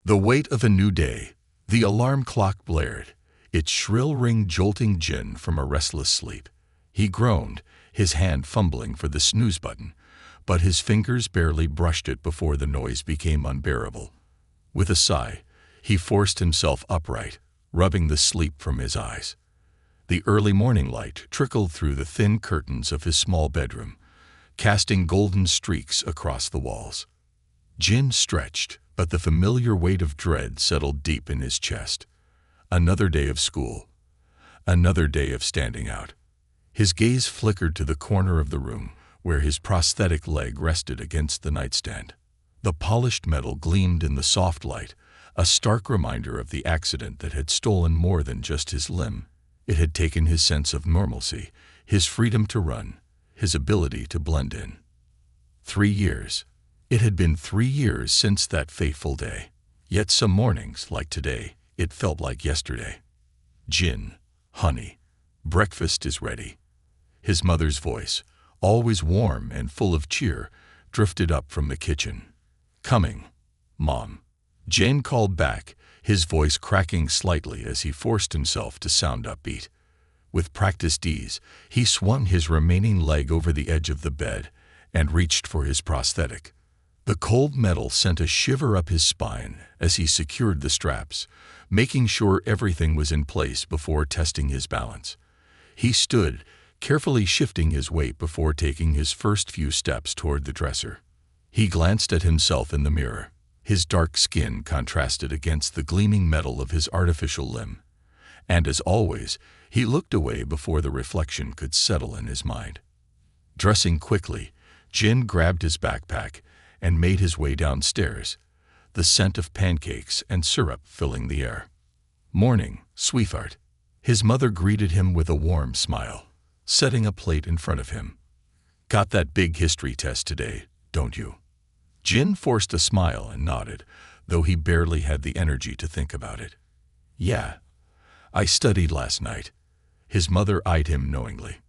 The weight of a new day. The alarm clock blared, its shrill ring jolting Jin from a restless sleep. He groaned, his hand fumbling for the snooze button, but his fingers barely brushed it before the noise became unbearable. With a sigh, he forced himself upright, rubbing the sleep from his eyes. The early morning light trickled through the thin curtains of his small bedroom, casting golden streaks across the walls. Jin stretched, but the familiar weight of dread settled deep in his chest. Another day of school. Another day of standing out. His gaze flickered to the corner of the room, where his prosthetic leg rested against the nightstand. The polished metal gleamed in the soft light, a stark reminder of the accident that had stolen more than just his limb. It had taken his sense of normalcy, his freedom to run, his ability to blend in. 3 years. It had been 3 years since that fateful day. Yet some mornings, like today, it felt like yesterday. Jin, honey, breakfast is ready. His mother's voice, always warm and full of cheer, drifted up from the kitchen. Coming, Mom. Jin called back, his voice cracking slightly as he forced himself to sound upbeat. With practiced ease, he swung his remaining leg over the edge of the bed and reached for his prosthetic. The cold metal sent a shiver up his spine as he secured the straps, making sure everything was in place before testing his balance. He stood, carefully shifting his weight before taking his first few steps toward the dresser. He glanced at himself in the mirror. His dark skin contrasted against the gleaming metal of his artificial limb. And as always, he looked away before the reflection could settle in his mind. Dressing quickly, Jin grabbed his backpack and made his way downstairs, the scent of pancakes and syrup filling the air. Morning, sweetheart. His mother greeted him with a warm smile, setting a plate in front of him. Got that big history test today, don't you? Jin forced a smile and nodded, though he barely had the energy to think about it. Yeah, I studied last night. His mother eyed him knowingly.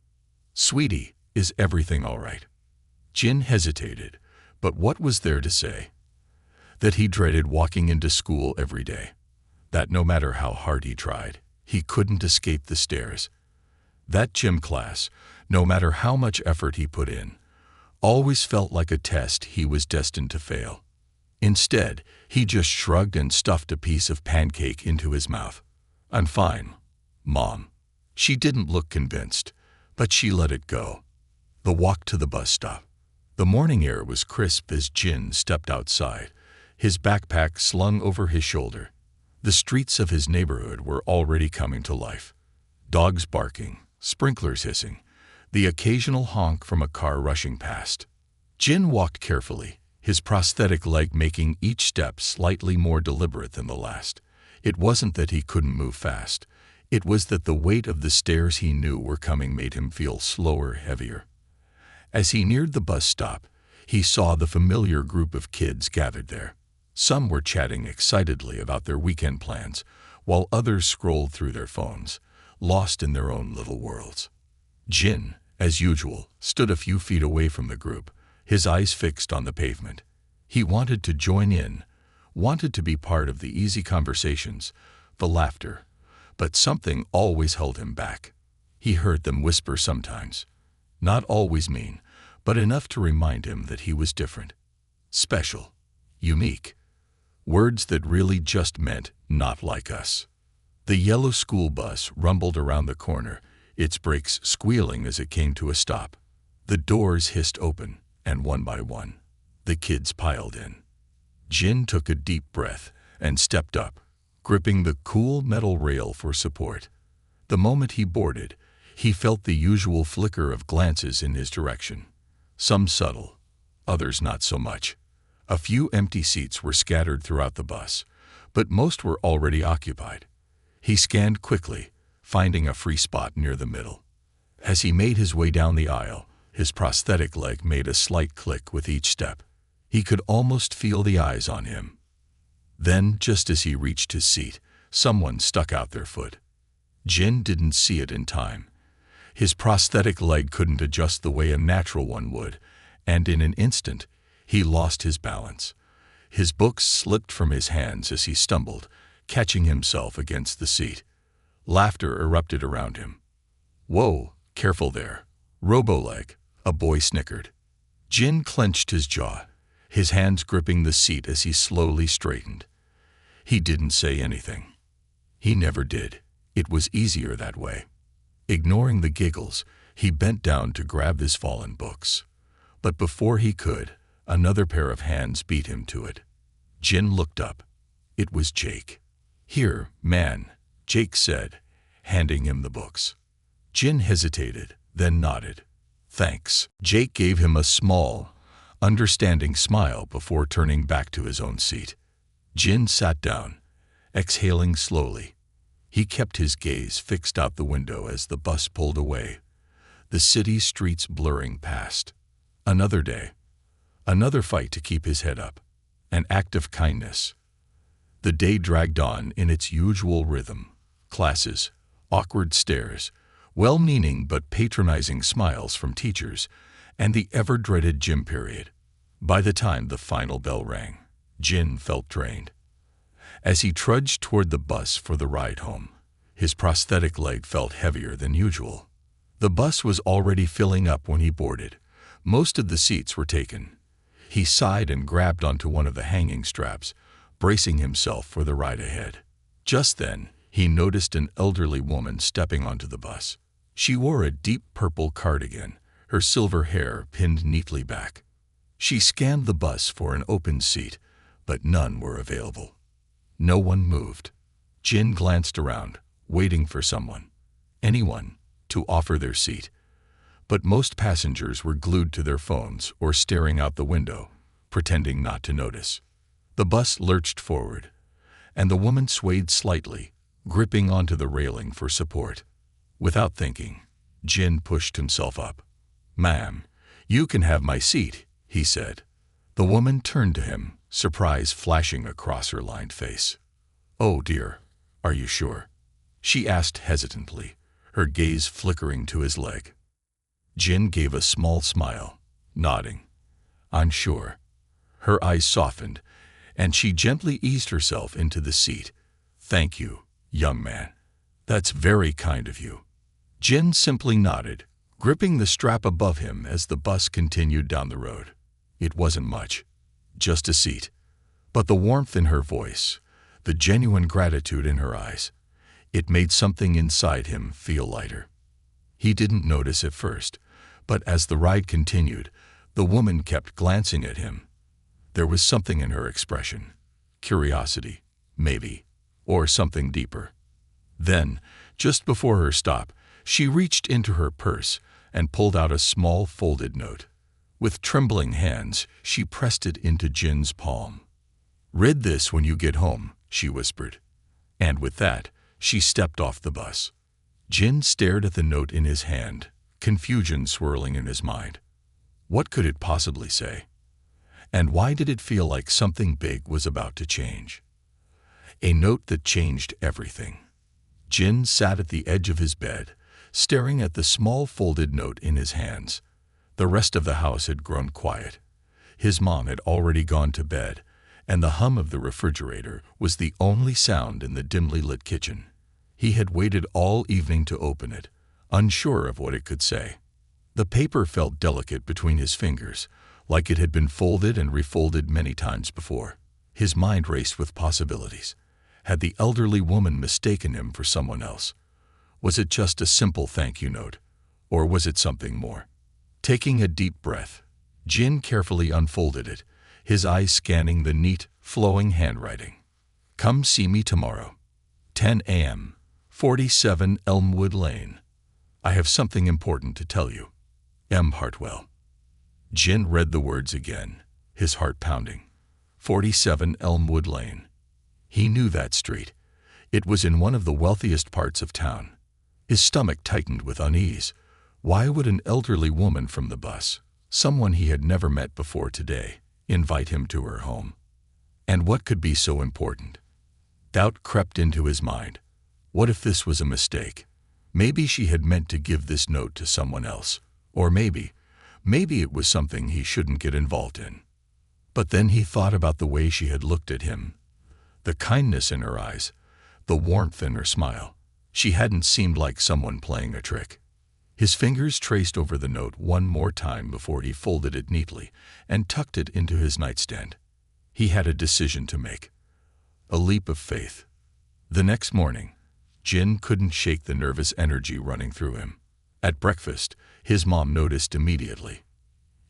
Sweetie, is everything all right? Jin hesitated, but what was there to say? That he dreaded walking into school every day. That no matter how hard he tried, he couldn't escape the stairs. That gym class, no matter how much effort he put in, always felt like a test he was destined to fail. Instead, he just shrugged and stuffed a piece of pancake into his mouth. I'm fine, Mom. She didn't look convinced, but she let it go. The walk to the bus stop. The morning air was crisp as Jin stepped outside, his backpack slung over his shoulder. The streets of his neighborhood were already coming to life. Dogs barking, sprinklers hissing, the occasional honk from a car rushing past. Jin walked carefully, his prosthetic leg making each step slightly more deliberate than the last. It wasn't that he couldn't move fast. It was that the weight of the stairs he knew were coming made him feel slower, heavier. As he neared the bus stop, he saw the familiar group of kids gathered there. Some were chatting excitedly about their weekend plans, while others scrolled through their phones, lost in their own little worlds. Jin, as usual, stood a few feet away from the group, his eyes fixed on the pavement. He wanted to join in, wanted to be part of the easy conversations, the laughter, but something always held him back. He heard them whisper sometimes. Not always mean, but enough to remind him that he was different. Special. Unique. Words that really just meant not like us. The yellow school bus rumbled around the corner, its brakes squealing as it came to a stop. The doors hissed open, and one by one, the kids piled in. Jin took a deep breath and stepped up, gripping the cool metal rail for support. The moment he boarded, he felt the usual flicker of glances in his direction. Some subtle, others not so much. A few empty seats were scattered throughout the bus, but most were already occupied. He scanned quickly, finding a free spot near the middle. As he made his way down the aisle, his prosthetic leg made a slight click with each step. He could almost feel the eyes on him. Then, just as he reached his seat, someone stuck out their foot. Jin didn't see it in time. His prosthetic leg couldn't adjust the way a natural one would, and in an instant, he lost his balance. His books slipped from his hands as he stumbled, catching himself against the seat. Laughter erupted around him. "Whoa, careful there. Robo-leg," a boy snickered. Jin clenched his jaw, his hands gripping the seat as he slowly straightened. He didn't say anything. He never did. It was easier that way. Ignoring the giggles, he bent down to grab his fallen books. But before he could, another pair of hands beat him to it. Jin looked up. It was Jake. "Here, man," Jake said, handing him the books. Jin hesitated, then nodded. "Thanks." Jake gave him a small, understanding smile before turning back to his own seat. Jin sat down, exhaling slowly. He kept his gaze fixed out the window as the bus pulled away, the city streets blurring past. Another day, another fight to keep his head up, an act of kindness. The day dragged on in its usual rhythm: classes, awkward stares, well-meaning but patronizing smiles from teachers, and the ever-dreaded gym period. By the time the final bell rang, Jin felt drained. As he trudged toward the bus for the ride home, his prosthetic leg felt heavier than usual. The bus was already filling up when he boarded. Most of the seats were taken. He sighed and grabbed onto one of the hanging straps, bracing himself for the ride ahead. Just then, he noticed an elderly woman stepping onto the bus. She wore a deep purple cardigan, her silver hair pinned neatly back. She scanned the bus for an open seat, but none were available. No one moved. Jin glanced around, waiting for someone, anyone, to offer their seat. But most passengers were glued to their phones or staring out the window, pretending not to notice. The bus lurched forward, and the woman swayed slightly, gripping onto the railing for support. Without thinking, Jin pushed himself up. "Ma'am, you can have my seat," he said. The woman turned to him, surprise flashing across her lined face. "Oh dear, are you sure?" she asked hesitantly, her gaze flickering to his leg. Jin gave a small smile, nodding. "I'm sure." Her eyes softened, and she gently eased herself into the seat. "Thank you, young man. That's very kind of you." Jin simply nodded, gripping the strap above him as the bus continued down the road. It wasn't much, just a seat. But the warmth in her voice, the genuine gratitude in her eyes, it made something inside him feel lighter. He didn't notice at first, but as the ride continued, the woman kept glancing at him. There was something in her expression, curiosity, maybe, or something deeper. Then, just before her stop, she reached into her purse and pulled out a small folded note. With trembling hands, she pressed it into Jin's palm. "Read this when you get home," she whispered. And with that, she stepped off the bus. Jin stared at the note in his hand, confusion swirling in his mind. What could it possibly say? And why did it feel like something big was about to change? A note that changed everything. Jin sat at the edge of his bed, staring at the small folded note in his hands. The rest of the house had grown quiet. His mom had already gone to bed, and the hum of the refrigerator was the only sound in the dimly lit kitchen. He had waited all evening to open it, unsure of what it could say. The paper felt delicate between his fingers, like it had been folded and refolded many times before. His mind raced with possibilities. Had the elderly woman mistaken him for someone else? Was it just a simple thank you note, or was it something more? Taking a deep breath, Jin carefully unfolded it, his eyes scanning the neat, flowing handwriting. "Come see me tomorrow. 10 a.m. 47 Elmwood Lane. I have something important to tell you. M. Hartwell." Jin read the words again, his heart pounding. 47 Elmwood Lane. He knew that street. It was in one of the wealthiest parts of town. His stomach tightened with unease. Why would an elderly woman from the bus, someone he had never met before today, invite him to her home? And what could be so important? Doubt crept into his mind. What if this was a mistake? Maybe she had meant to give this note to someone else. Or maybe it was something he shouldn't get involved in. But then he thought about the way she had looked at him, the kindness in her eyes, the warmth in her smile. She hadn't seemed like someone playing a trick. His fingers traced over the note one more time before he folded it neatly and tucked it into his nightstand. He had a decision to make, a leap of faith. The next morning, Jin couldn't shake the nervous energy running through him. At breakfast, his mom noticed immediately.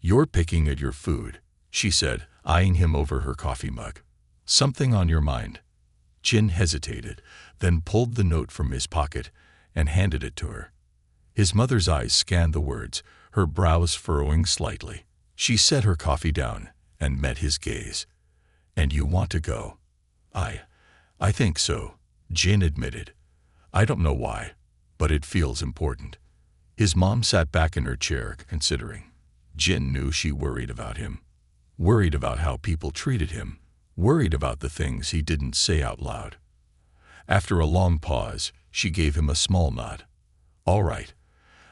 "You're picking at your food," she said, eyeing him over her coffee mug. "Something on your mind?" Jin hesitated, then pulled the note from his pocket and handed it to her. His mother's eyes scanned the words, her brows furrowing slightly. She set her coffee down and met his gaze. "And you want to go?" I think so," Jin admitted. "I don't know why, but it feels important." His mom sat back in her chair, considering. Jin knew she worried about him. Worried about how people treated him. Worried about the things he didn't say out loud. After a long pause, she gave him a small nod. "All right,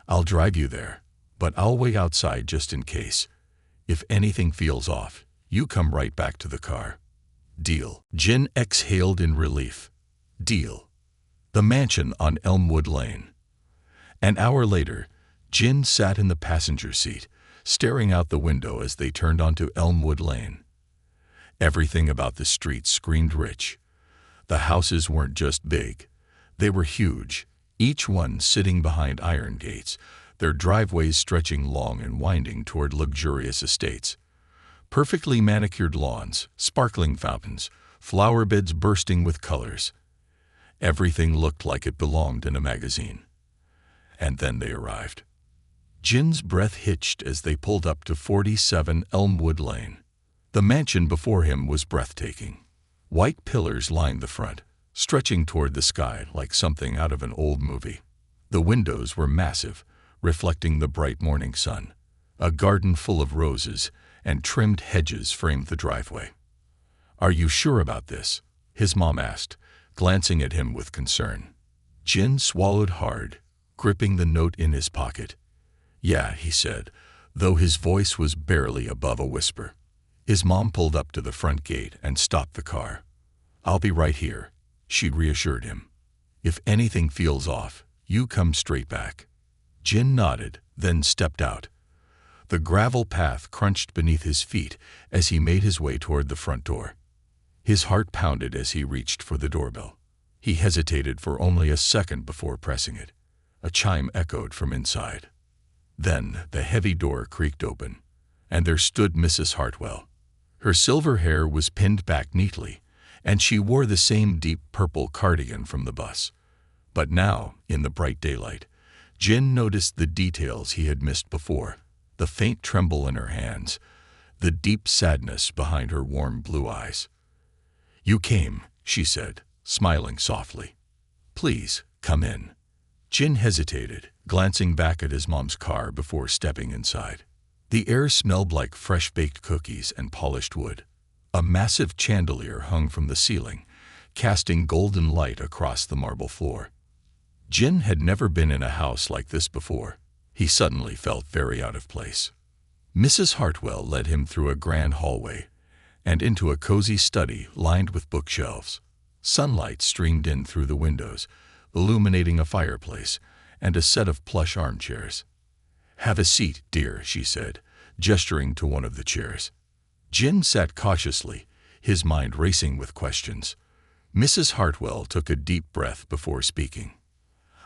I'll drive you there, but I'll wait outside just in case. If anything feels off, you come right back to the car." "Deal." Jin exhaled in relief. "Deal." The mansion on Elmwood Lane. An hour later, Jin sat in the passenger seat, staring out the window as they turned onto Elmwood Lane. Everything about the street screamed rich. The houses weren't just big. They were huge, each one sitting behind iron gates, their driveways stretching long and winding toward luxurious estates. Perfectly manicured lawns, sparkling fountains, flower beds bursting with colors. Everything looked like it belonged in a magazine. And then they arrived. Jin's breath hitched as they pulled up to 47 Elmwood Lane. The mansion before him was breathtaking. White pillars lined the front, stretching toward the sky like something out of an old movie. The windows were massive, reflecting the bright morning sun. A garden full of roses and trimmed hedges framed the driveway. "Are you sure about this?" his mom asked, glancing at him with concern. Jin swallowed hard, gripping the note in his pocket. "Yeah," he said, though his voice was barely above a whisper. His mom pulled up to the front gate and stopped the car. "I'll be right here," she reassured him. "If anything feels off, you come straight back." Jin nodded, then stepped out. The gravel path crunched beneath his feet as he made his way toward the front door. His heart pounded as he reached for the doorbell. He hesitated for only a second before pressing it. A chime echoed from inside. Then the heavy door creaked open, and there stood Mrs. Hartwell. Her silver hair was pinned back neatly, and she wore the same deep purple cardigan from the bus. But now, in the bright daylight, Jin noticed the details he had missed before, the faint tremble in her hands, the deep sadness behind her warm blue eyes. "You came," she said, smiling softly. "Please, come in." Jin hesitated, glancing back at his mom's car before stepping inside. The air smelled like fresh-baked cookies and polished wood. A massive chandelier hung from the ceiling, casting golden light across the marble floor. Jin had never been in a house like this before. He suddenly felt very out of place. Mrs. Hartwell led him through a grand hallway and into a cozy study lined with bookshelves. Sunlight streamed in through the windows, illuminating a fireplace and a set of plush armchairs. "Have a seat, dear," she said, gesturing to one of the chairs. Jin sat cautiously, his mind racing with questions. Mrs. Hartwell took a deep breath before speaking.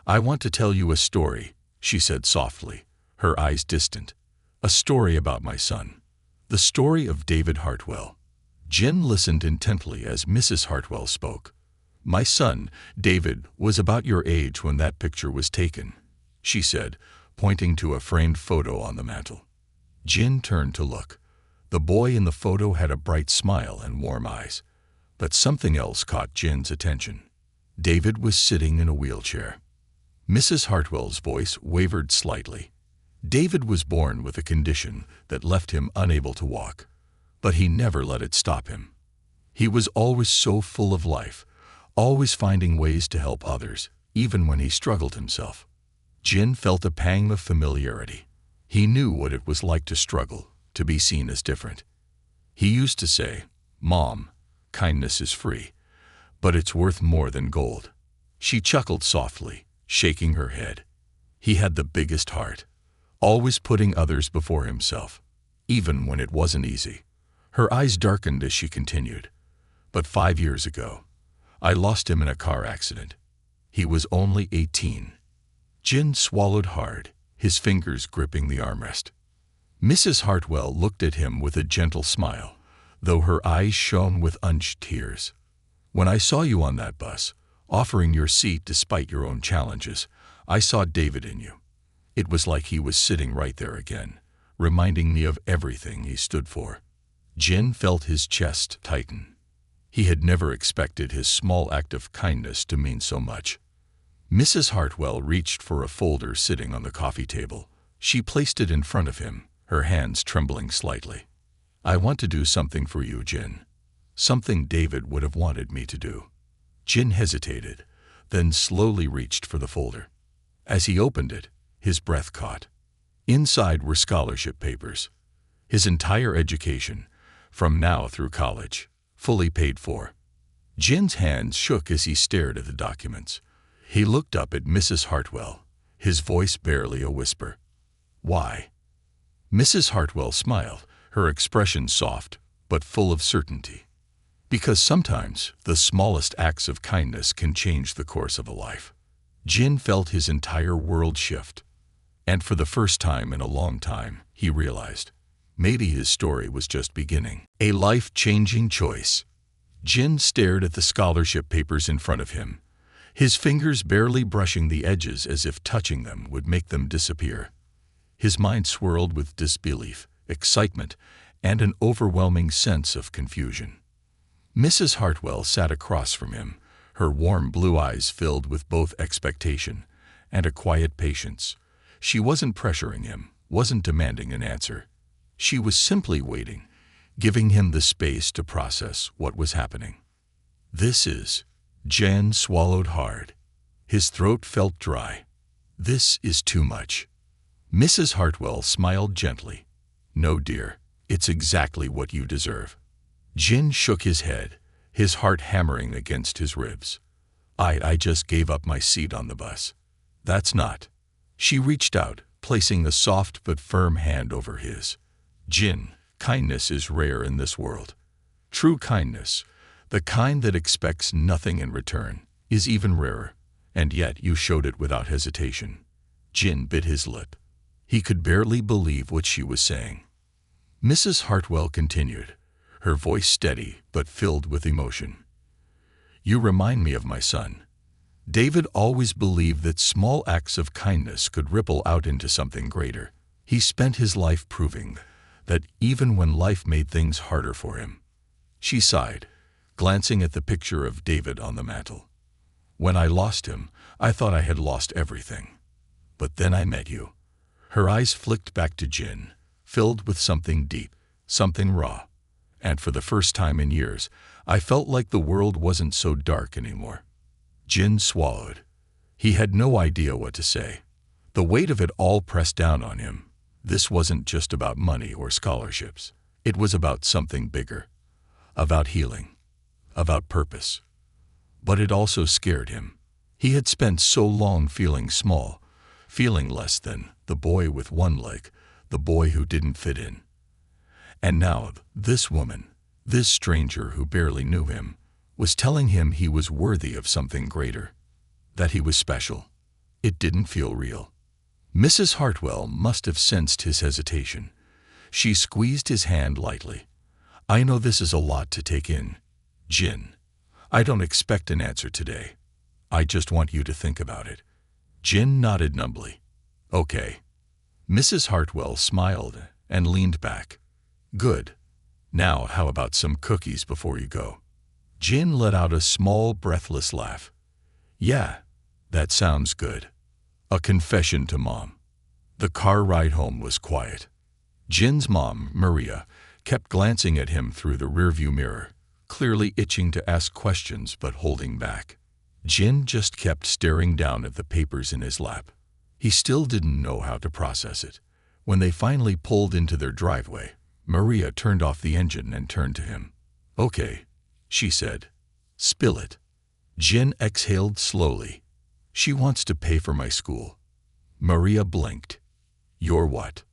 "I want to tell you a story," she said softly, her eyes distant. "A story about my son. The story of David Hartwell." Jin listened intently as Mrs. Hartwell spoke. "My son, David, was about your age when that picture was taken," she said, pointing to a framed photo on the mantel. Jin turned to look. The boy in the photo had a bright smile and warm eyes. But something else caught Jin's attention. David was sitting in a wheelchair. Mrs. Hartwell's voice wavered slightly. David was born with a condition that left him unable to walk, but he never let it stop him. He was always so full of life, always finding ways to help others, even when he struggled himself. Jin felt a pang of familiarity. He knew what it was like to struggle, to be seen as different. He used to say, "Mom, kindness is free, but it's worth more than gold." She chuckled softly, shaking her head. He had the biggest heart, always putting others before himself, even when it wasn't easy. Her eyes darkened as she continued. "But 5 years ago, I lost him in a car accident. He was only 18. Jin swallowed hard, his fingers gripping the armrest. Mrs. Hartwell looked at him with a gentle smile, though her eyes shone with unshed tears. "When I saw you on that bus, offering your seat despite your own challenges, I saw David in you. It was like he was sitting right there again, reminding me of everything he stood for." Jin felt his chest tighten. He had never expected his small act of kindness to mean so much. Mrs. Hartwell reached for a folder sitting on the coffee table. She placed it in front of him, her hands trembling slightly. "I want to do something for you, Jin. Something David would have wanted me to do." Jin hesitated, then slowly reached for the folder. As he opened it, his breath caught. Inside were scholarship papers. His entire education, from now through college, fully paid for. Jin's hands shook as he stared at the documents. He looked up at Mrs. Hartwell, his voice barely a whisper. "Why?" Mrs. Hartwell smiled, her expression soft, but full of certainty. "Because sometimes the smallest acts of kindness can change the course of a life." Jin felt his entire world shift. And for the first time in a long time, he realized, maybe his story was just beginning. A life-changing choice. Jin stared at the scholarship papers in front of him, his fingers barely brushing the edges as if touching them would make them disappear. His mind swirled with disbelief, excitement, and an overwhelming sense of confusion. Mrs. Hartwell sat across from him, her warm blue eyes filled with both expectation and a quiet patience. She wasn't pressuring him, wasn't demanding an answer. She was simply waiting, giving him the space to process what was happening. "This is..." Jan swallowed hard. His throat felt dry. "This is too much." Mrs. Hartwell smiled gently. "No, dear, it's exactly what you deserve." Jin shook his head, his heart hammering against his ribs. I just gave up my seat on the bus. That's not." She reached out, placing a soft but firm hand over his. "Jin, kindness is rare in this world. True kindness, the kind that expects nothing in return, is even rarer, and yet you showed it without hesitation." Jin bit his lip. He could barely believe what she was saying. Mrs. Hartwell continued, her voice steady but filled with emotion. "You remind me of my son. David always believed that small acts of kindness could ripple out into something greater. He spent his life proving that even when life made things harder for him." She sighed, glancing at the picture of David on the mantel. "When I lost him, I thought I had lost everything. But then I met you." Her eyes flicked back to Jin, filled with something deep, something raw. "And for the first time in years, I felt like the world wasn't so dark anymore." Jin swallowed. He had no idea what to say. The weight of it all pressed down on him. This wasn't just about money or scholarships. It was about something bigger. About healing. About purpose. But it also scared him. He had spent so long feeling small, feeling less than, the boy with one leg, the boy who didn't fit in. And now, this woman, this stranger who barely knew him, was telling him he was worthy of something greater, that he was special. It didn't feel real. Mrs. Hartwell must have sensed his hesitation. She squeezed his hand lightly. "I know this is a lot to take in, Jin. I don't expect an answer today. I just want you to think about it." Jin nodded numbly. "Okay." Mrs. Hartwell smiled and leaned back. "Good. Now how about some cookies before you go?" Jin let out a small, breathless laugh. "Yeah, that sounds good." A confession to Mom. The car ride home was quiet. Jin's mom, Maria, kept glancing at him through the rearview mirror, clearly itching to ask questions but holding back. Jin just kept staring down at the papers in his lap. He still didn't know how to process it. When they finally pulled into their driveway, Maria turned off the engine and turned to him. "Okay," she said. "Spill it." Jin exhaled slowly. "She wants to pay for my school." Maria blinked. "Your what?"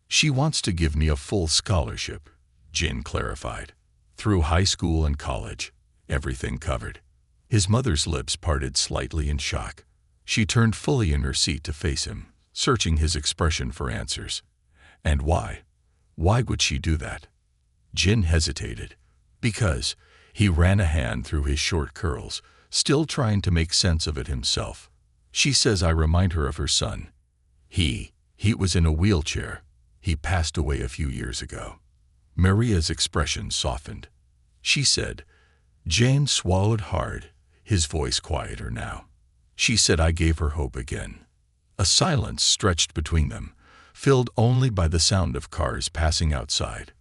"She wants to give me a full scholarship," Jin clarified. "Through high school and college. Everything covered." His mother's lips parted slightly in shock. She turned fully in her seat to face him, searching his expression for answers. "And why? Why would she do that?" Jin hesitated. "Because," he ran a hand through his short curls, still trying to make sense of it himself. "She says I remind her of her son. He was in a wheelchair. He passed away a few years ago." Maria's expression softened. "She said," Jane swallowed hard, his voice quieter now. "She said I gave her hope again." A silence stretched between them, filled only by the sound of cars passing outside.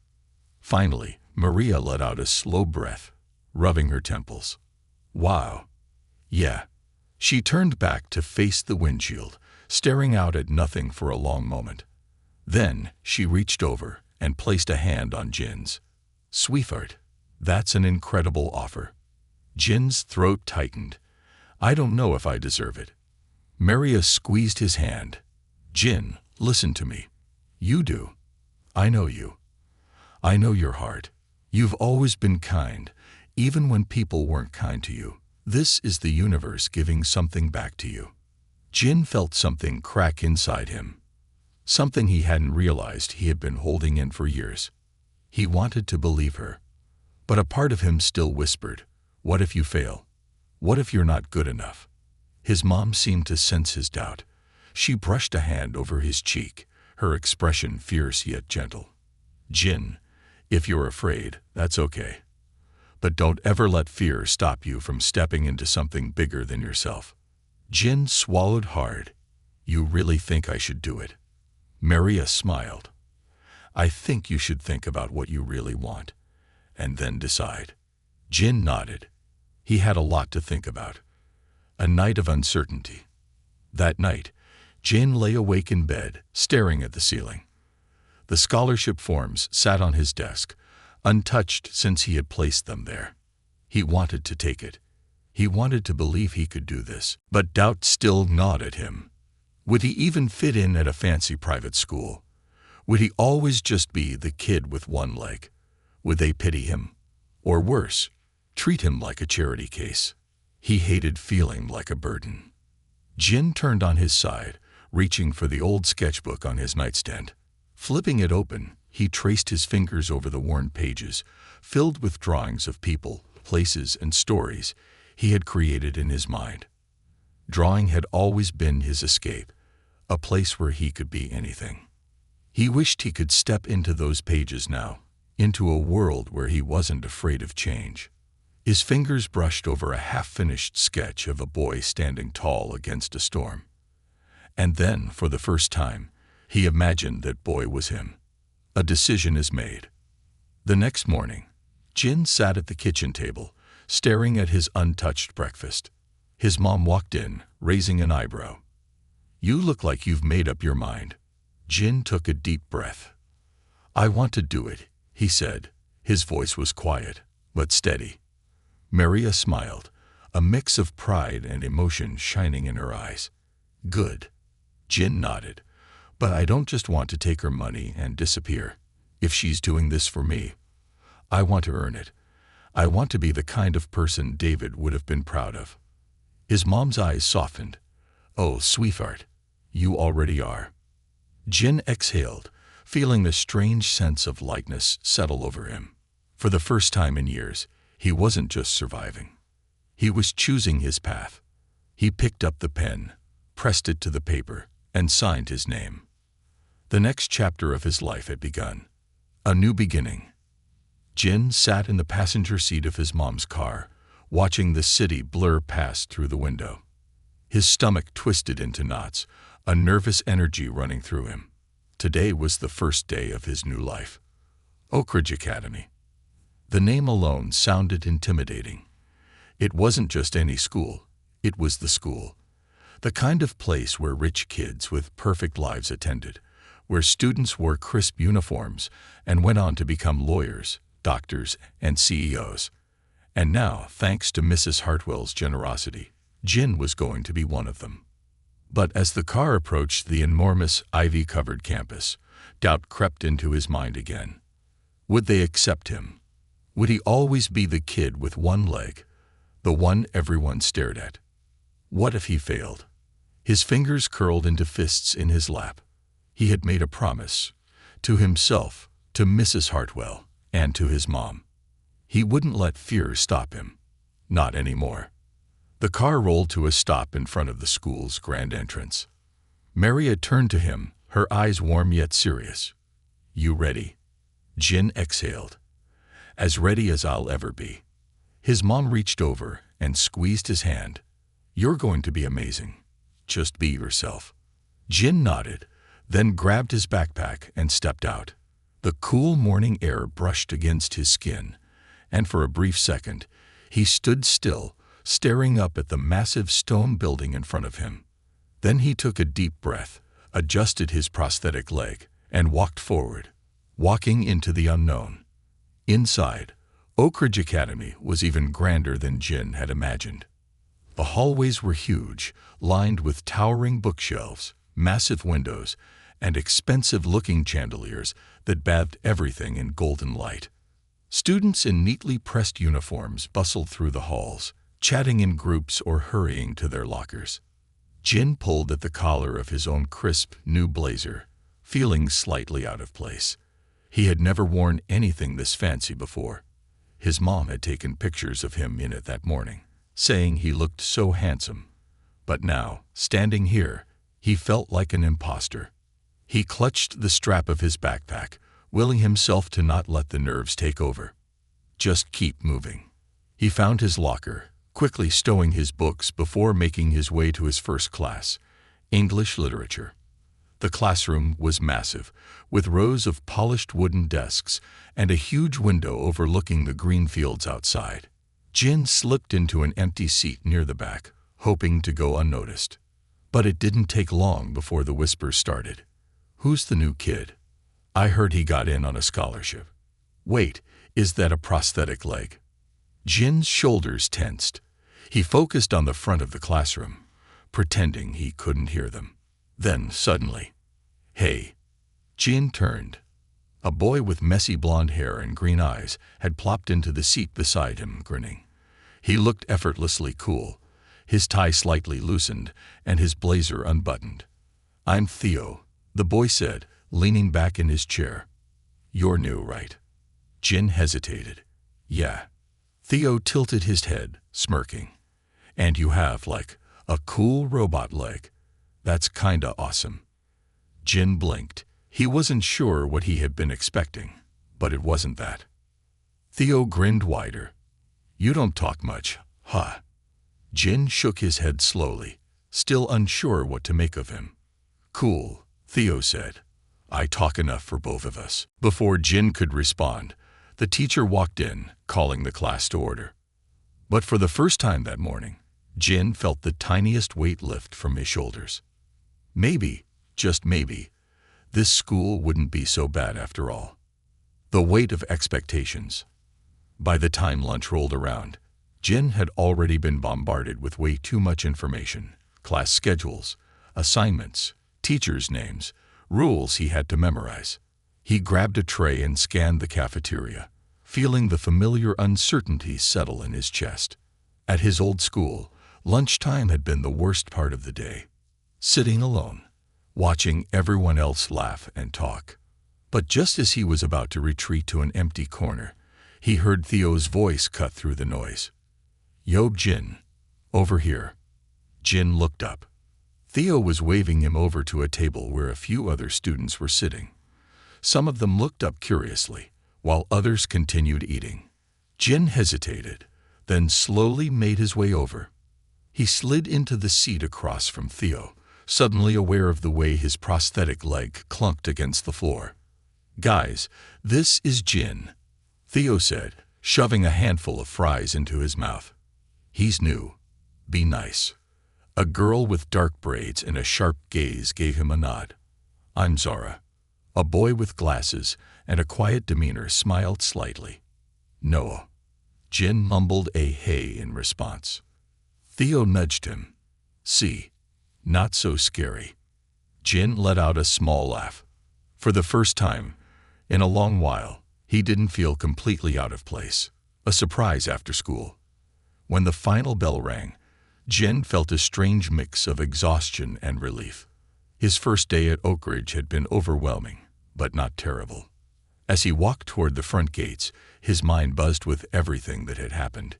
Finally, Maria let out a slow breath, rubbing her temples. "Wow. Yeah." She turned back to face the windshield, staring out at nothing for a long moment. Then she reached over and placed a hand on Jin's. "Sweetheart, that's an incredible offer." Jin's throat tightened. "I don't know if I deserve it." Maria squeezed his hand. "Jin, listen to me. You do. I know you. I know your heart. You've always been kind, even when people weren't kind to you. This is the universe giving something back to you." Jin felt something crack inside him. Something he hadn't realized he had been holding in for years. He wanted to believe her. But a part of him still whispered, "What if you fail? What if you're not good enough?" His mom seemed to sense his doubt. She brushed a hand over his cheek, her expression fierce yet gentle. "Jin, if you're afraid, that's okay. But don't ever let fear stop you from stepping into something bigger than yourself." Jin swallowed hard. "You really think I should do it?" Maria smiled. "I think you should think about what you really want, and then decide." Jin nodded. He had a lot to think about. A night of uncertainty. That night, Jin lay awake in bed, staring at the ceiling. The scholarship forms sat on his desk, untouched since he had placed them there. He wanted to take it. He wanted to believe he could do this, but doubt still gnawed at him. Would he even fit in at a fancy private school? Would he always just be the kid with one leg? Would they pity him? Or worse, treat him like a charity case? He hated feeling like a burden. Jin turned on his side, reaching for the old sketchbook on his nightstand. Flipping it open, he traced his fingers over the worn pages, filled with drawings of people, places, and stories he had created in his mind. Drawing had always been his escape, a place where he could be anything. He wished he could step into those pages now, into a world where he wasn't afraid of change. His fingers brushed over a half-finished sketch of a boy standing tall against a storm. And then, for the first time, he imagined that boy was him. A decision is made. The next morning, Jin sat at the kitchen table, staring at his untouched breakfast. His mom walked in, raising an eyebrow. "You look like you've made up your mind." Jin took a deep breath. "I want to do it," he said. His voice was quiet, but steady. Maria smiled, a mix of pride and emotion shining in her eyes. "Good." Jin nodded. "But I don't just want to take her money and disappear. If she's doing this for me, I want to earn it. I want to be the kind of person David would have been proud of." His mom's eyes softened. "Oh, sweetheart, you already are." Jin exhaled, feeling a strange sense of lightness settle over him. For the first time in years, he wasn't just surviving. He was choosing his path. He picked up the pen, pressed it to the paper, and signed his name. The next chapter of his life had begun. A new beginning. Jin sat in the passenger seat of his mom's car, watching the city blur past through the window. His stomach twisted into knots, a nervous energy running through him. Today was the first day of his new life. Oak Ridge Academy. The name alone sounded intimidating. It wasn't just any school, it was the school. The kind of place where rich kids with perfect lives attended, where students wore crisp uniforms and went on to become lawyers, doctors, and CEOs. And now, thanks to Mrs. Hartwell's generosity, Jin was going to be one of them. But as the car approached the enormous ivy-covered campus, doubt crept into his mind again. Would they accept him? Would he always be the kid with one leg, the one everyone stared at? What if he failed? His fingers curled into fists in his lap. He had made a promise, to himself, to Mrs. Hartwell, and to his mom. He wouldn't let fear stop him. Not anymore. The car rolled to a stop in front of the school's grand entrance. Maria turned to him, her eyes warm yet serious. "You ready?" Jin exhaled. "As ready as I'll ever be." His mom reached over and squeezed his hand. "You're going to be amazing. Just be yourself." Jin nodded, then grabbed his backpack and stepped out. The cool morning air brushed against his skin, and for a brief second, he stood still, staring up at the massive stone building in front of him. Then he took a deep breath, adjusted his prosthetic leg, and walked forward, walking into the unknown. Inside, Oak Ridge Academy was even grander than Jin had imagined. The hallways were huge, lined with towering bookshelves, massive windows, and expensive-looking chandeliers that bathed everything in golden light. Students in neatly pressed uniforms bustled through the halls, chatting in groups or hurrying to their lockers. Jin pulled at the collar of his own crisp, new blazer, feeling slightly out of place. He had never worn anything this fancy before. His mom had taken pictures of him in it that morning, saying he looked so handsome. But now, standing here, he felt like an imposter. He clutched the strap of his backpack, willing himself to not let the nerves take over. Just keep moving. He found his locker, quickly stowing his books before making his way to his first class, English literature. The classroom was massive, with rows of polished wooden desks and a huge window overlooking the green fields outside. Jin slipped into an empty seat near the back, hoping to go unnoticed. But it didn't take long before the whispers started. "Who's the new kid? I heard he got in on a scholarship. Wait, is that a prosthetic leg?" Jin's shoulders tensed. He focused on the front of the classroom, pretending he couldn't hear them. Then, suddenly, "Hey!" Jin turned. A boy with messy blonde hair and green eyes had plopped into the seat beside him, grinning. He looked effortlessly cool, his tie slightly loosened and his blazer unbuttoned. "I'm Theo," the boy said, leaning back in his chair. "You're new, right?" Jin hesitated. "Yeah." Theo tilted his head, smirking. "And you have, like, a cool robot leg. That's kinda awesome." Jin blinked. He wasn't sure what he had been expecting, but it wasn't that. Theo grinned wider. "You don't talk much, huh?" Jin shook his head slowly, still unsure what to make of him. "Cool," Theo said. "I talk enough for both of us." Before Jin could respond, the teacher walked in, calling the class to order. But for the first time that morning, Jin felt the tiniest weight lift from his shoulders. Maybe, just maybe, this school wouldn't be so bad after all. The weight of expectations. By the time lunch rolled around, Jin had already been bombarded with way too much information: class schedules, assignments, teachers' names, rules he had to memorize. He grabbed a tray and scanned the cafeteria, feeling the familiar uncertainty settle in his chest. At his old school, lunchtime had been the worst part of the day. Sitting alone, watching everyone else laugh and talk. But just as he was about to retreat to an empty corner, he heard Theo's voice cut through the noise. "Yo, Jin, over here." Jin looked up. Theo was waving him over to a table where a few other students were sitting. Some of them looked up curiously, while others continued eating. Jin hesitated, then slowly made his way over. He slid into the seat across from Theo, suddenly aware of the way his prosthetic leg clunked against the floor. "Guys, this is Jin," Theo said, shoving a handful of fries into his mouth. "He's new. Be nice." A girl with dark braids and a sharp gaze gave him a nod. "I'm Zara." A boy with glasses and a quiet demeanor smiled slightly. "No." Jin mumbled a hey in response. Theo nudged him. "See, not so scary." Jin let out a small laugh. For the first time in a long while, he didn't feel completely out of place. A surprise after school. When the final bell rang, Jin felt a strange mix of exhaustion and relief. His first day at Oak Ridge had been overwhelming, but not terrible. As he walked toward the front gates, his mind buzzed with everything that had happened.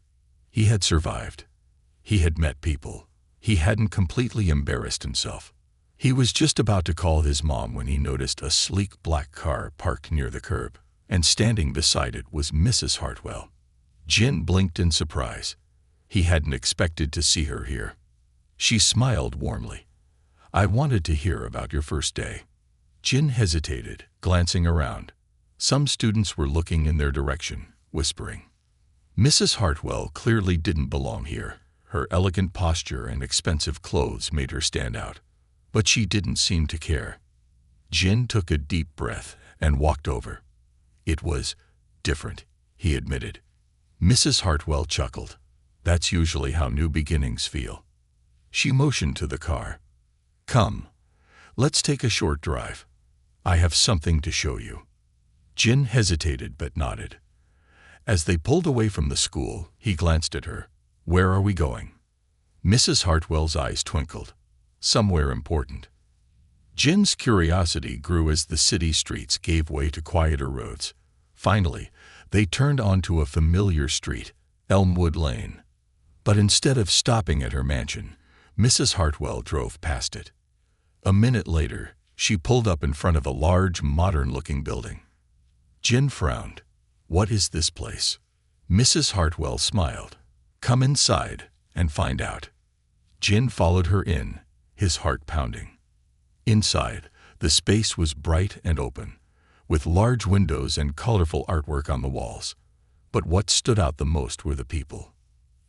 He had survived. He had met people. He hadn't completely embarrassed himself. He was just about to call his mom when he noticed a sleek black car parked near the curb, and standing beside it was Mrs. Hartwell. Jin blinked in surprise. He hadn't expected to see her here. She smiled warmly. "I wanted to hear about your first day." Jin hesitated, glancing around. Some students were looking in their direction, whispering. Mrs. Hartwell clearly didn't belong here. Her elegant posture and expensive clothes made her stand out. But she didn't seem to care. Jin took a deep breath and walked over. It was different, he admitted. Mrs. Hartwell chuckled. "That's usually how new beginnings feel." She motioned to the car. "Come, let's take a short drive. I have something to show you." Jin hesitated but nodded. As they pulled away from the school, he glanced at her. "Where are we going?" Mrs. Hartwell's eyes twinkled. "Somewhere important." Jin's curiosity grew as the city streets gave way to quieter roads. Finally, they turned onto a familiar street, Elmwood Lane. But instead of stopping at her mansion, Mrs. Hartwell drove past it. A minute later, she pulled up in front of a large, modern-looking building. Jin frowned. "What is this place?" Mrs. Hartwell smiled. "Come inside and find out." Jin followed her in, his heart pounding. Inside, the space was bright and open, with large windows and colorful artwork on the walls. But what stood out the most were the people.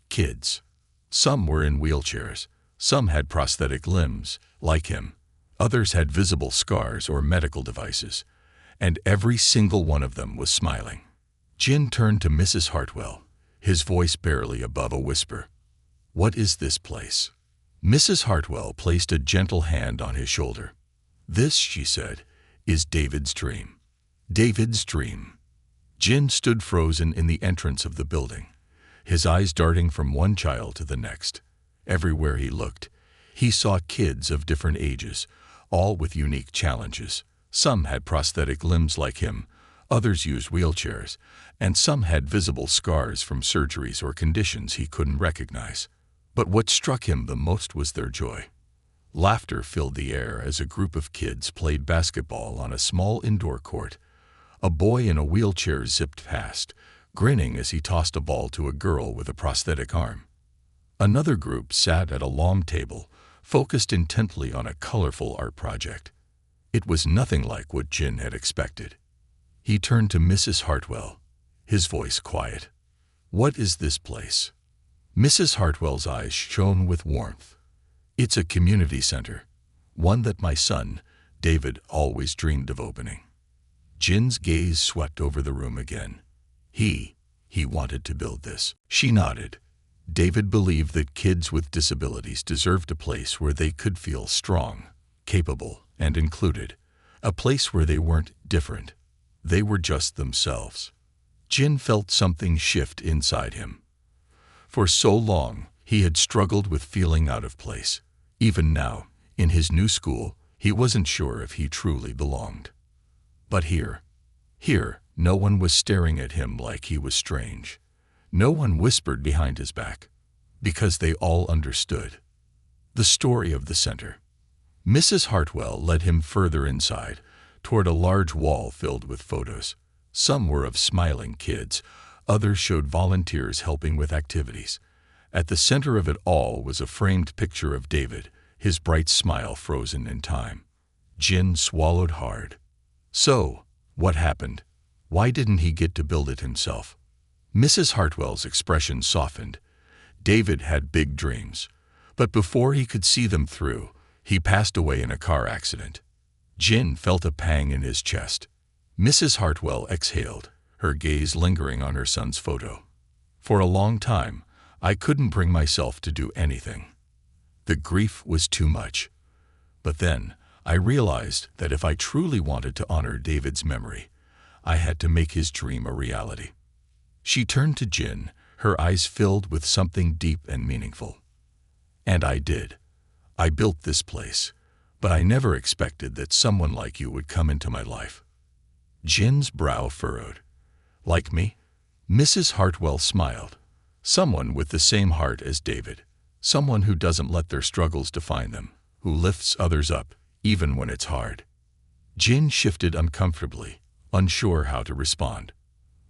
Kids. Some were in wheelchairs. Some had prosthetic limbs, like him. Others had visible scars or medical devices. And every single one of them was smiling. Jin turned to Mrs. Hartwell, his voice barely above a whisper. "What is this place?" Mrs. Hartwell placed a gentle hand on his shoulder. "This," she said, "is David's dream." David's dream. Jin stood frozen in the entrance of the building, his eyes darting from one child to the next. Everywhere he looked, he saw kids of different ages, all with unique challenges. Some had prosthetic limbs like him, others used wheelchairs, and some had visible scars from surgeries or conditions he couldn't recognize. But what struck him the most was their joy. Laughter filled the air as a group of kids played basketball on a small indoor court. A boy in a wheelchair zipped past, grinning as he tossed a ball to a girl with a prosthetic arm. Another group sat at a long table, focused intently on a colorful art project. It was nothing like what Jin had expected. He turned to Mrs. Hartwell, his voice quiet. "What is this place?" Mrs. Hartwell's eyes shone with warmth. "It's a community center, one that my son, David, always dreamed of opening." Jin's gaze swept over the room again. He wanted to build this. She nodded. David believed that kids with disabilities deserved a place where they could feel strong, capable, and included. A place where they weren't different. They were just themselves. Jin felt something shift inside him. For so long, he had struggled with feeling out of place. Even now, in his new school, he wasn't sure if he truly belonged. But here, no one was staring at him like he was strange. No one whispered behind his back, because they all understood. The story of the center. Mrs. Hartwell led him further inside, toward a large wall filled with photos. Some were of smiling kids, others showed volunteers helping with activities. At the center of it all was a framed picture of David, his bright smile frozen in time. Jin swallowed hard. So, what happened? Why didn't he get to build it himself? Mrs. Hartwell's expression softened. David had big dreams, but before he could see them through, he passed away in a car accident. Jin felt a pang in his chest. Mrs. Hartwell exhaled, her gaze lingering on her son's photo. For a long time, I couldn't bring myself to do anything. The grief was too much. But then, I realized that if I truly wanted to honor David's memory, I had to make his dream a reality. She turned to Jin, her eyes filled with something deep and meaningful. And I did. I built this place, but I never expected that someone like you would come into my life. Jin's brow furrowed. Like me? Mrs. Hartwell smiled. Someone with the same heart as David. Someone who doesn't let their struggles define them, who lifts others up, even when it's hard. Jin shifted uncomfortably, unsure how to respond.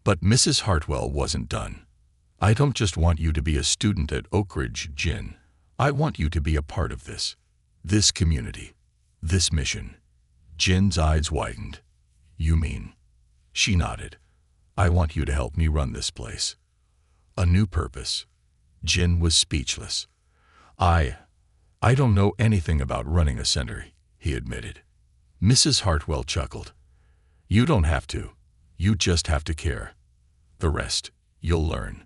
But Mrs. Hartwell wasn't done. I don't just want you to be a student at Oak Ridge, Jin. I want you to be a part of this community, this mission. Jin's eyes widened. You mean? She nodded. I want you to help me run this place. A new purpose. Jin was speechless. I don't know anything about running a center, he admitted. Mrs. Hartwell chuckled. You don't have to. You just have to care. The rest, you'll learn.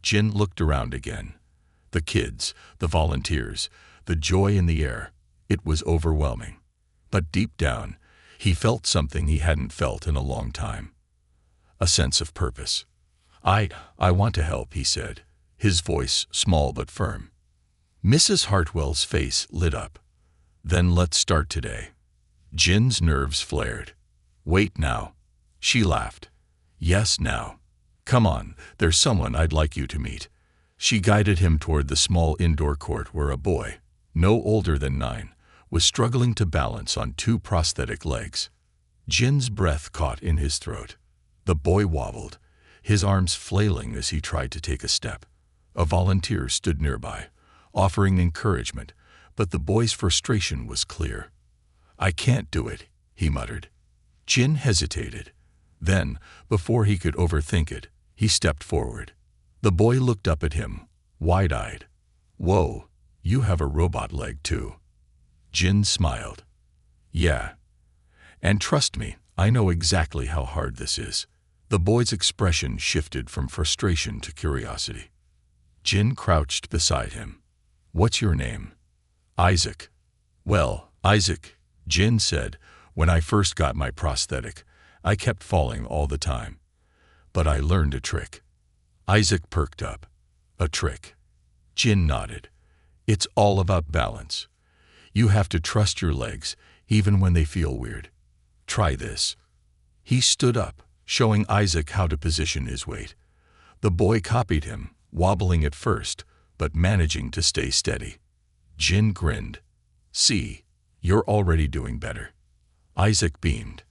Jin looked around again. The kids, the volunteers, the joy in the air. It was overwhelming. But deep down, he felt something he hadn't felt in a long time. A sense of purpose. I want to help, he said, his voice small but firm. Mrs. Hartwell's face lit up. Then let's start today. Jin's nerves flared. Wait now. She laughed. Yes, now. Come on, there's someone I'd like you to meet. She guided him toward the small indoor court where a boy, no older than 9, was struggling to balance on 2 prosthetic legs. Jin's breath caught in his throat. The boy wobbled, his arms flailing as he tried to take a step. A volunteer stood nearby, offering encouragement, but the boy's frustration was clear. I can't do it, he muttered. Jin hesitated. Then, before he could overthink it, he stepped forward. The boy looked up at him, wide-eyed. Whoa, you have a robot leg too. Jin smiled. Yeah. And trust me, I know exactly how hard this is. The boy's expression shifted from frustration to curiosity. Jin crouched beside him. What's your name? Isaac. Well, Isaac, Jin said, when I first got my prosthetic, I kept falling all the time. But I learned a trick. Isaac perked up. A trick. Jin nodded. It's all about balance. You have to trust your legs, even when they feel weird. Try this. He stood up, showing Isaac how to position his weight. The boy copied him, wobbling at first, but managing to stay steady. Jin grinned. See, you're already doing better. Isaac beamed.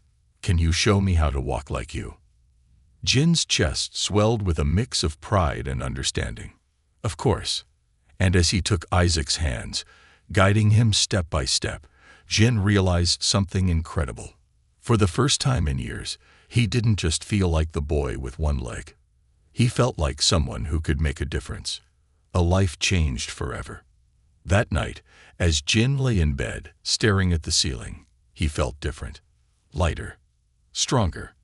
Can you show me how to walk like you? Jin's chest swelled with a mix of pride and understanding. Of course. And as he took Isaac's hands, guiding him step by step, Jin realized something incredible. For the first time in years, he didn't just feel like the boy with one leg. He felt like someone who could make a difference. A life changed forever. That night, as Jin lay in bed, staring at the ceiling, he felt different. Lighter. Stronger.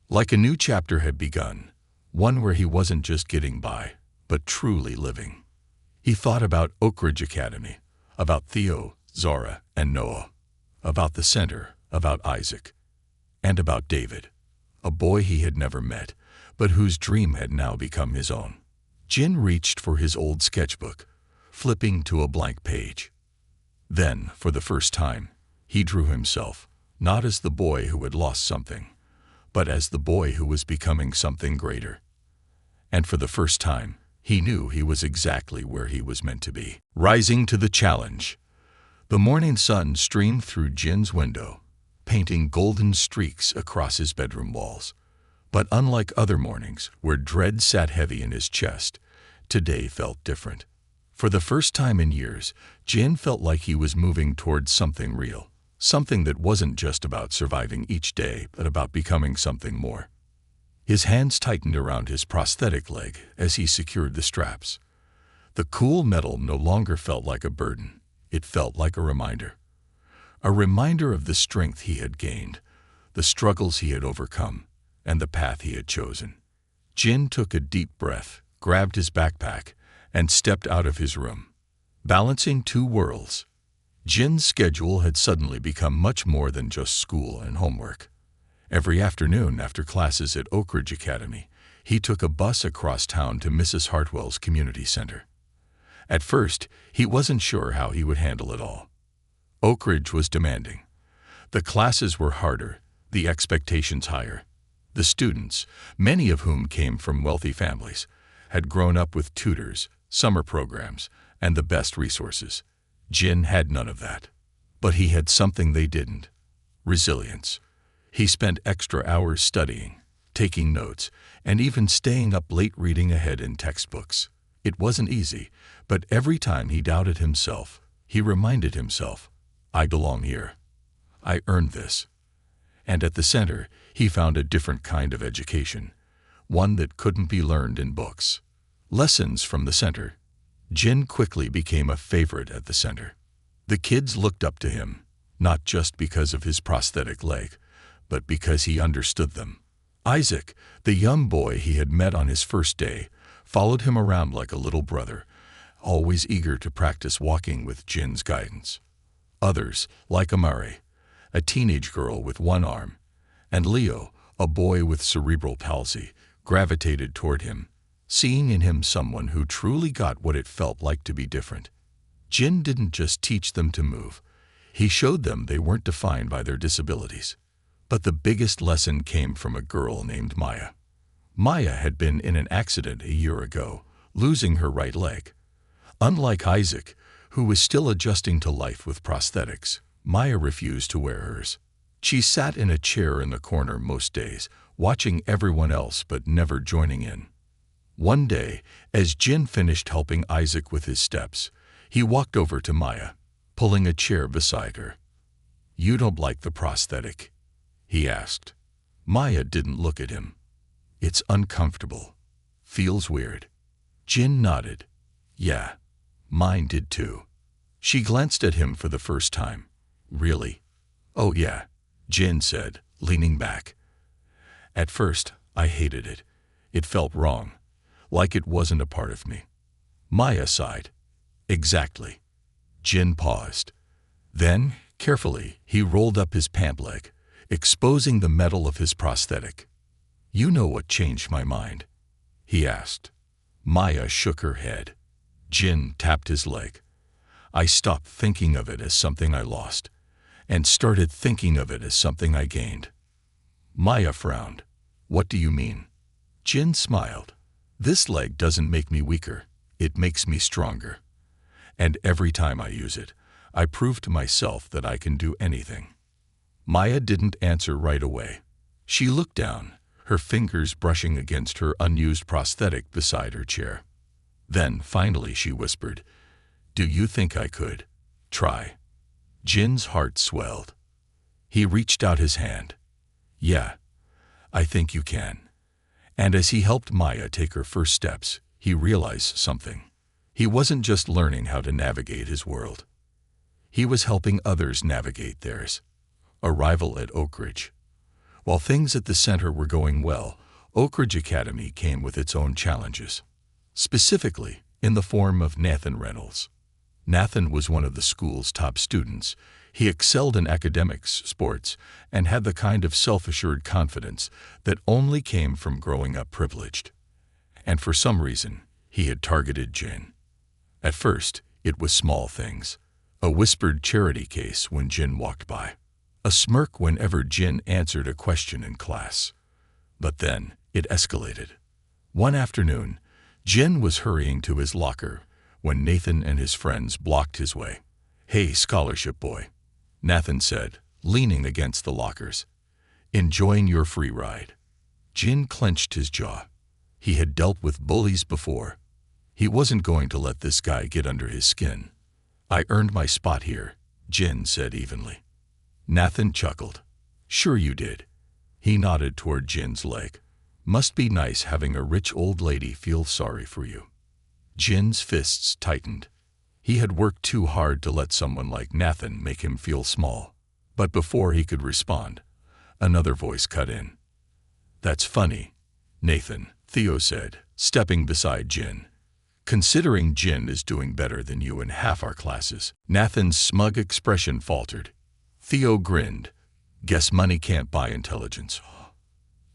Like a new chapter had begun, one where he wasn't just getting by, but truly living. He thought about Oak Ridge Academy, about Theo, Zora, and Noah, about the center, about Isaac, and about David, a boy he had never met, but whose dream had now become his own. Jin reached for his old sketchbook, flipping to a blank page. Then, for the first time, he drew himself, not as the boy who had lost something, but as the boy who was becoming something greater. And for the first time, he knew he was exactly where he was meant to be. Rising to the challenge. The morning sun streamed through Jin's window, painting golden streaks across his bedroom walls. But unlike other mornings, where dread sat heavy in his chest, today felt different. For the first time in years, Jin felt like he was moving towards something real. Something that wasn't just about surviving each day, but about becoming something more. His hands tightened around his prosthetic leg as he secured the straps. The cool metal no longer felt like a burden. It felt like a reminder. a reminder of the strength he had gained, the struggles he had overcome, and the path he had chosen. Jin took a deep breath, grabbed his backpack, and stepped out of his room. Balancing two worlds, Jin's schedule had suddenly become much more than just school and homework. Every afternoon after classes at Oak Ridge Academy, he took a bus across town to Mrs. Hartwell's community center. At first, he wasn't sure how he would handle it all. Oak Ridge was demanding. The classes were harder, the expectations higher. The students, many of whom came from wealthy families, had grown up with tutors, summer programs, and the best resources. Jin had none of that. But he had something they didn't: resilience. He spent extra hours studying, taking notes, and even staying up late reading ahead in textbooks. It wasn't easy, but every time he doubted himself, he reminded himself, "I belong here. I earned this." And at the center, he found a different kind of education, one that couldn't be learned in books. Lessons from the center. Jin quickly became a favorite at the center. The kids looked up to him, not just because of his prosthetic leg, but because he understood them. Isaac, the young boy he had met on his first day, followed him around like a little brother, always eager to practice walking with Jin's guidance. Others, like Amari, a teenage girl with one arm, and Leo, a boy with cerebral palsy, gravitated toward him, seeing in him someone who truly got what it felt like to be different. Jin didn't just teach them to move. He showed them they weren't defined by their disabilities. But the biggest lesson came from a girl named Maya. Maya had been in an accident a year ago, losing her right leg. Unlike Isaac, who was still adjusting to life with prosthetics, Maya refused to wear hers. She sat in a chair in the corner most days, watching everyone else but never joining in. One day, as Jin finished helping Isaac with his steps, he walked over to Maya, pulling a chair beside her. "You don't like the prosthetic?" he asked. Maya didn't look at him. "It's uncomfortable. Feels weird." Jin nodded. "Yeah, mine did too." She glanced at him for the first time. "Really?" "Oh yeah," Jin said, leaning back. "At first, I hated it. It felt wrong, like it wasn't a part of me." Maya sighed. "Exactly." Jin paused. Then, carefully, he rolled up his pant leg, exposing the metal of his prosthetic. "You know what changed my mind?" he asked. Maya shook her head. Jin tapped his leg. "I stopped thinking of it as something I lost, and started thinking of it as something I gained." Maya frowned. "What do you mean?" Jin smiled. "This leg doesn't make me weaker, it makes me stronger. And every time I use it, I prove to myself that I can do anything." Maya didn't answer right away. She looked down, her fingers brushing against her unused prosthetic beside her chair. Then, finally, she whispered, "Do you think I could try?" Jin's heart swelled. He reached out his hand. "Yeah, I think you can." And as he helped Maya take her first steps, he realized something. He wasn't just learning how to navigate his world. He was helping others navigate theirs. Arrival at Oak Ridge. While things at the center were going well, Oak Ridge Academy came with its own challenges, specifically in the form of Nathan Reynolds. Nathan was one of the school's top students. He excelled in academics, sports, and had the kind of self-assured confidence that only came from growing up privileged. And for some reason, he had targeted Jin. At first, it was small things. A whispered charity case when Jin walked by. A smirk whenever Jin answered a question in class. But then, it escalated. One afternoon, Jin was hurrying to his locker when Nathan and his friends blocked his way. "Hey, scholarship boy," Nathan said, leaning against the lockers. "Enjoying your free ride?" Jin clenched his jaw. He had dealt with bullies before. He wasn't going to let this guy get under his skin. "I earned my spot here," Jin said evenly. Nathan chuckled. "Sure you did." He nodded toward Jin's leg. "Must be nice having a rich old lady feel sorry for you." Jin's fists tightened. He had worked too hard to let someone like Nathan make him feel small. But before he could respond, another voice cut in. "That's funny, Nathan," Theo said, stepping beside Jin. "Considering Jin is doing better than you in half our classes." Nathan's smug expression faltered. Theo grinned. "Guess money can't buy intelligence."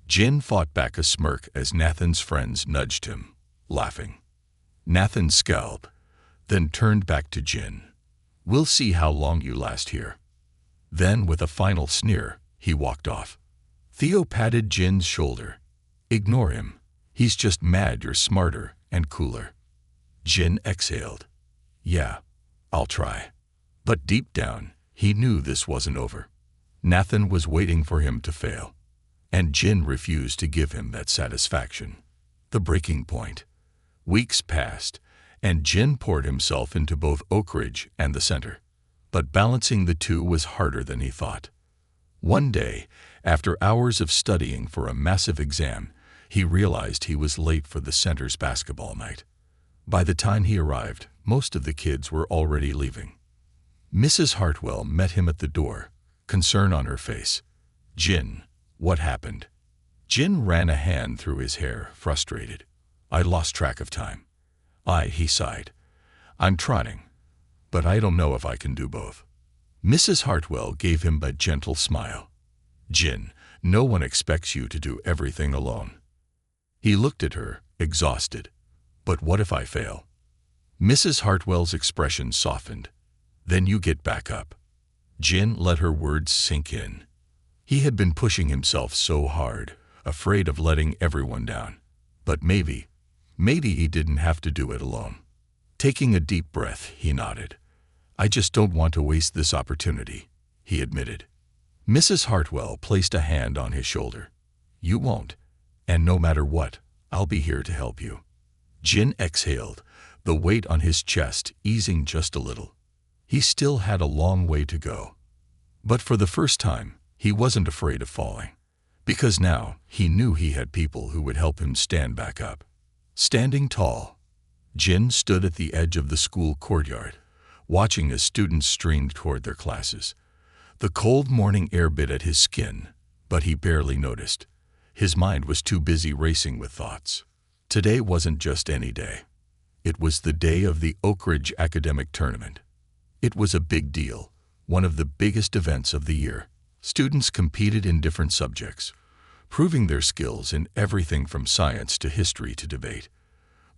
Jin fought back a smirk as Nathan's friends nudged him, laughing. Nathan scowled, then turned back to Jin. "We'll see how long you last here." Then, with a final sneer, he walked off. Theo patted Jin's shoulder. "Ignore him. He's just mad you're smarter and cooler." Jin exhaled. "Yeah, I'll try." But deep down, he knew this wasn't over. Nathan was waiting for him to fail, and Jin refused to give him that satisfaction. The breaking point. Weeks passed, and Jin poured himself into both Oak Ridge and the center. But balancing the two was harder than he thought. One day, after hours of studying for a massive exam, he realized he was late for the center's basketball night. By the time he arrived, most of the kids were already leaving. Mrs. Hartwell met him at the door, concern on her face. "Jin, what happened?" Jin ran a hand through his hair, frustrated. "I lost track of time." He sighed. "I'm trying, but I don't know if I can do both." Mrs. Hartwell gave him a gentle smile. "Jin, no one expects you to do everything alone." He looked at her, exhausted. "But what if I fail?" Mrs. Hartwell's expression softened. "Then you get back up." Jin let her words sink in. He had been pushing himself so hard, afraid of letting everyone down. But maybe he didn't have to do it alone. Taking a deep breath, he nodded. "I just don't want to waste this opportunity," he admitted. Mrs. Hartwell placed a hand on his shoulder. "You won't, and no matter what, I'll be here to help you." Jin exhaled, the weight on his chest easing just a little. He still had a long way to go. But for the first time, he wasn't afraid of falling. Because now, he knew he had people who would help him stand back up. Standing tall, Jin stood at the edge of the school courtyard, watching as students streamed toward their classes. The cold morning air bit at his skin, but he barely noticed. His mind was too busy racing with thoughts. Today wasn't just any day. It was the day of the Oak Ridge Academic Tournament. It was a big deal, one of the biggest events of the year. Students competed in different subjects, proving their skills in everything from science to history to debate.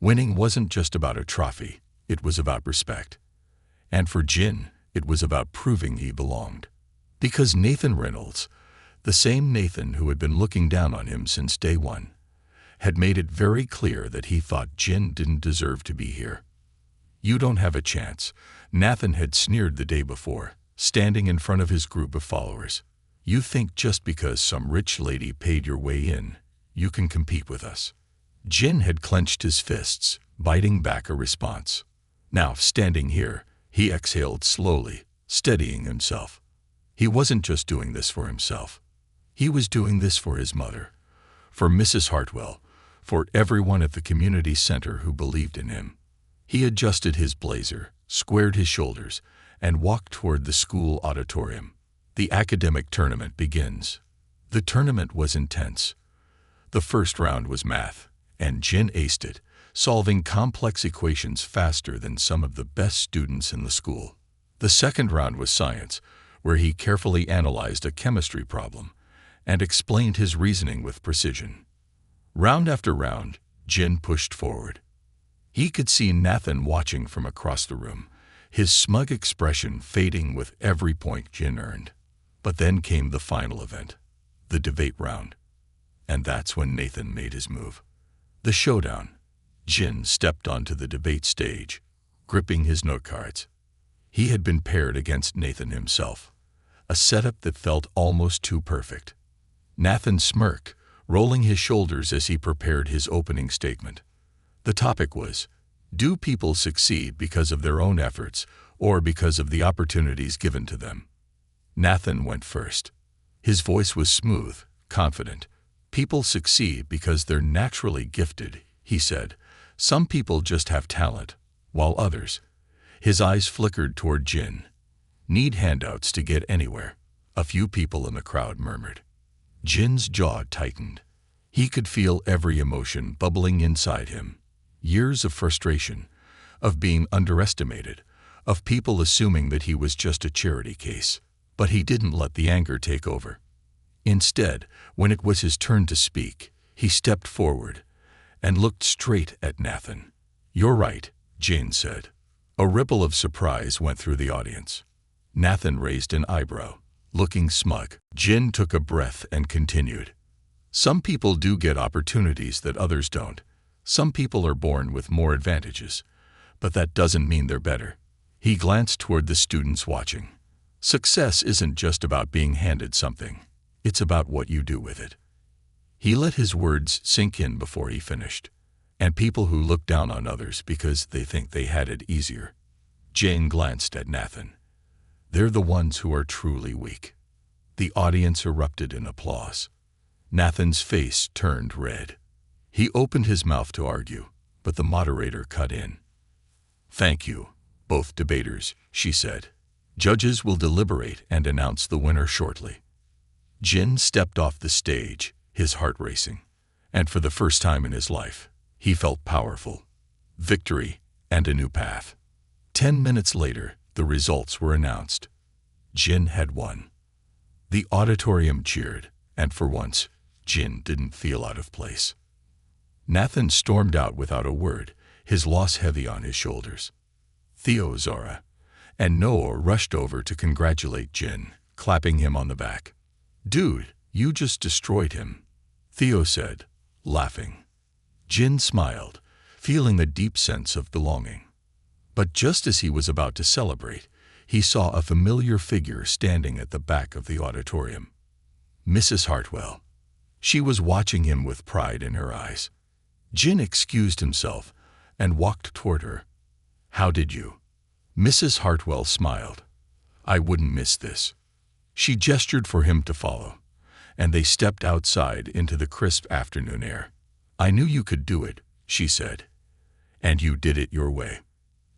Winning wasn't just about a trophy, it was about respect. And for Jin, it was about proving he belonged. Because Nathan Reynolds, the same Nathan who had been looking down on him since day one, had made it very clear that he thought Jin didn't deserve to be here. "You don't have a chance," Nathan had sneered the day before, standing in front of his group of followers. "You think just because some rich lady paid your way in, you can compete with us." Jin had clenched his fists, biting back a response. Now, standing here, he exhaled slowly, steadying himself. He wasn't just doing this for himself. He was doing this for his mother, for Mrs. Hartwell, for everyone at the community center who believed in him. He adjusted his blazer, squared his shoulders, and walked toward the school auditorium. The academic tournament begins. The tournament was intense. The first round was math, and Jin aced it, solving complex equations faster than some of the best students in the school. The second round was science, where he carefully analyzed a chemistry problem and explained his reasoning with precision. Round after round, Jin pushed forward. He could see Nathan watching from across the room, his smug expression fading with every point Jin earned. But then came the final event, the debate round. And that's when Nathan made his move. The showdown. Jin stepped onto the debate stage, gripping his note cards. He had been paired against Nathan himself, a setup that felt almost too perfect. Nathan smirked, rolling his shoulders as he prepared his opening statement. The topic was, do people succeed because of their own efforts or because of the opportunities given to them? Nathan went first. His voice was smooth, confident. People succeed because they're naturally gifted, he said. Some people just have talent, while others, His eyes flickered toward Jin. "Need handouts to get anywhere," a few people in the crowd murmured. Jin's jaw tightened. He could feel every emotion bubbling inside him. Years of frustration, of being underestimated, of people assuming that he was just a charity case. But he didn't let the anger take over. Instead, when it was his turn to speak, he stepped forward and looked straight at Nathan. "You're right," Jin said. A ripple of surprise went through the audience. Nathan raised an eyebrow, looking smug. Jin took a breath and continued. "Some people do get opportunities that others don't. Some people are born with more advantages, but that doesn't mean they're better." He glanced toward the students watching. "Success isn't just about being handed something. It's about what you do with it." He let his words sink in before he finished. "And people who look down on others because they think they had it easier." Jane glanced at Nathan. "They're the ones who are truly weak." The audience erupted in applause. Nathan's face turned red. He opened his mouth to argue, but the moderator cut in. "Thank you, both debaters," she said. "Judges will deliberate and announce the winner shortly." Jin stepped off the stage, his heart racing, and for the first time in his life, he felt powerful. Victory and a new path. 10 minutes later, the results were announced. Jin had won. The auditorium cheered, and for once, Jin didn't feel out of place. Nathan stormed out without a word, his loss heavy on his shoulders. Theo, Zara, and Noah rushed over to congratulate Jin, clapping him on the back. "Dude, you just destroyed him," Theo said, laughing. Jin smiled, feeling a deep sense of belonging. But just as he was about to celebrate, he saw a familiar figure standing at the back of the auditorium. Mrs. Hartwell. She was watching him with pride in her eyes. Jin excused himself and walked toward her. "How did you?" Mrs. Hartwell smiled. "I wouldn't miss this." She gestured for him to follow, and they stepped outside into the crisp afternoon air. "I knew you could do it," she said. "And you did it your way."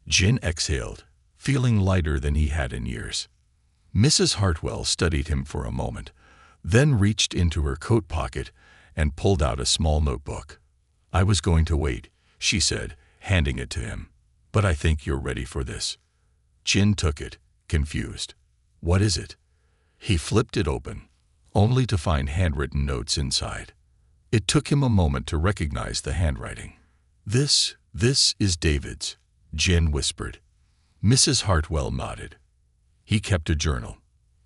Jin exhaled, feeling lighter than he had in years. Mrs. Hartwell studied him for a moment, then reached into her coat pocket and pulled out a small notebook. "I was going to wait," she said, handing it to him. "But I think you're ready for this." Jin took it, confused. "What is it?" He flipped it open, only to find handwritten notes inside. It took him a moment to recognize the handwriting. This is David's," Jin whispered. Mrs. Hartwell nodded. He kept a journal.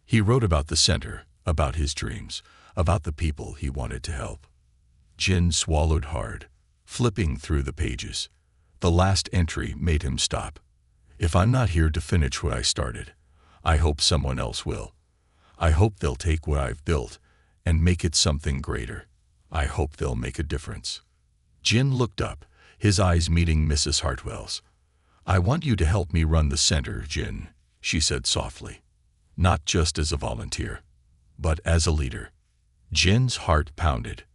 He wrote about the center, about his dreams, about the people he wanted to help. Jin swallowed hard, flipping through the pages. The last entry made him stop. "If I'm not here to finish what I started, I hope someone else will. I hope they'll take what I've built and make it something greater. I hope they'll make a difference." Jin looked up, his eyes meeting Mrs. Hartwell's. "I want you to help me run the center, Jin," she said softly. "Not just as a volunteer, but as a leader." Jin's heart pounded.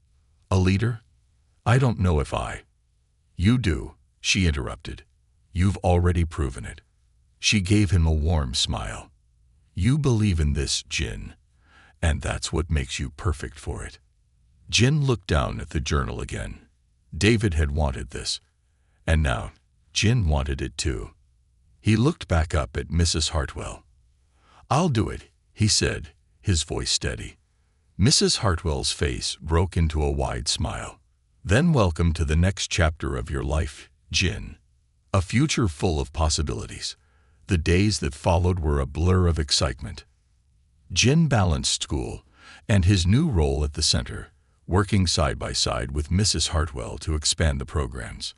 "A leader? I don't know if I—" "You do," she interrupted. "You've already proven it." She gave him a warm smile. "You believe in this, Jin, and that's what makes you perfect for it." Jin looked down at the journal again. David had wanted this, and now Jin wanted it too. He looked back up at Mrs. Hartwell. "I'll do it," he said, his voice steady. Mrs. Hartwell's face broke into a wide smile. "Then welcome to the next chapter of your life, Jin. A future full of possibilities." The days that followed were a blur of excitement. Jin balanced school and his new role at the center, working side by side with Mrs. Hartwell to expand the programs.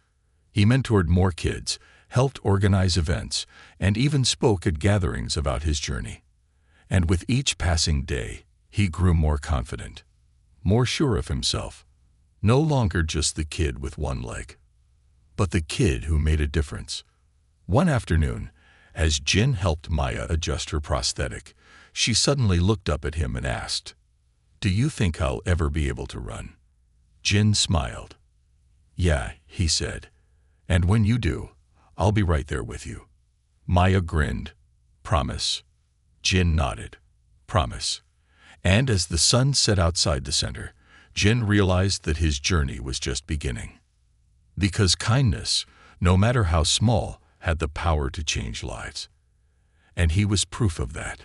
He mentored more kids, helped organize events, and even spoke at gatherings about his journey. And with each passing day, he grew more confident, more sure of himself. No longer just the kid with one leg, but the kid who made a difference. One afternoon, as Jin helped Maya adjust her prosthetic, she suddenly looked up at him and asked, "Do you think I'll ever be able to run?" Jin smiled. "Yeah," he said, "and when you do, I'll be right there with you." Maya grinned. Promise. Jin nodded. Promise. And as the sun set outside the center, Jin realized that his journey was just beginning. Because kindness, no matter how small, had the power to change lives. And he was proof of that.